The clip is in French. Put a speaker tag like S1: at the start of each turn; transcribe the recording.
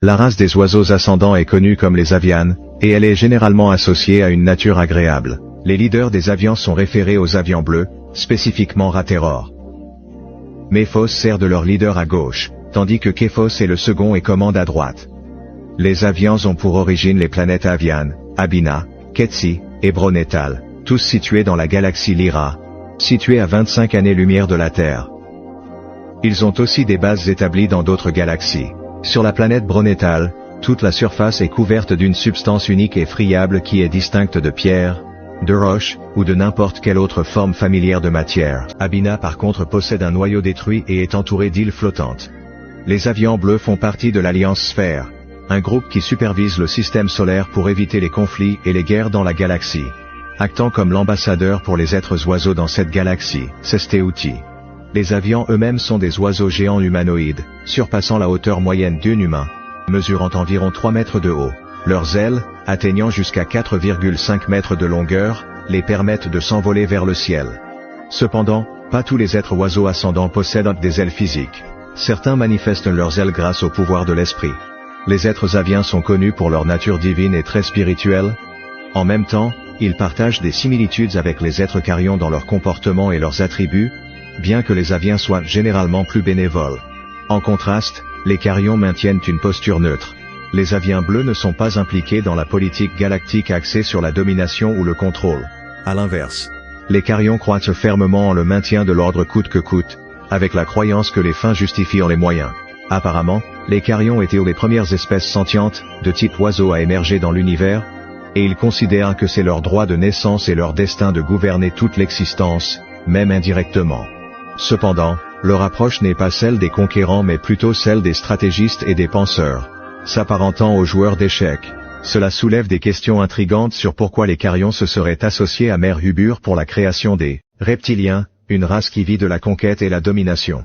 S1: La race des oiseaux ascendants est connue comme les avianes, et elle est généralement associée à une nature agréable. Les leaders des avians sont référés aux avians bleus, spécifiquement Ratteror. Méphos sert de leur leader à gauche, tandis que Képhos est le second et commande à droite. Les avians ont pour origine les planètes Avian, Abina, Ketsi, et Bronétal, tous situés dans la galaxie Lyra, située à 25 années-lumière de la Terre. Ils ont aussi des bases établies dans d'autres galaxies. Sur la planète Bronétal, toute la surface est couverte d'une substance unique et friable qui est distincte de pierre, de roche, ou de n'importe quelle autre forme familière de matière. Abina par contre possède un noyau détruit et est entouré d'îles flottantes. Les avians bleus font partie de l'Alliance Sphère, un groupe qui supervise le système solaire pour éviter les conflits et les guerres dans la galaxie. Actant comme l'ambassadeur pour les êtres oiseaux dans cette galaxie, Sesteuti. Les avians eux-mêmes sont des oiseaux géants humanoïdes, surpassant la hauteur moyenne d'un humain, mesurant environ 3 mètres de haut. Leurs ailes, atteignant jusqu'à 4,5 mètres de longueur, les permettent de s'envoler vers le ciel. Cependant, pas tous les êtres oiseaux ascendants possèdent des ailes physiques. Certains manifestent leurs ailes grâce au pouvoir de l'esprit. Les êtres aviens sont connus pour leur nature divine et très spirituelle. En même temps, ils partagent des similitudes avec les êtres carions dans leur comportement et leurs attributs, bien que les aviens soient généralement plus bénévoles. En contraste, les carions maintiennent une posture neutre. Les aviens bleus ne sont pas impliqués dans la politique galactique axée sur la domination ou le contrôle. À l'inverse, les carions croient fermement en le maintien de l'ordre coûte que coûte, avec la croyance que les fins justifient les moyens. Apparemment, les carions étaient les premières espèces sentientes, de type oiseau à émerger dans l'univers, et ils considèrent que c'est leur droit de naissance et leur destin de gouverner toute l'existence, même indirectement. Cependant, leur approche n'est pas celle des conquérants mais plutôt celle des stratégistes et des penseurs, s'apparentant aux joueurs d'échecs. Cela soulève des questions intrigantes sur pourquoi les carions se seraient associés à Mère Hubur pour la création des reptiliens, une race qui vit de la conquête et la domination.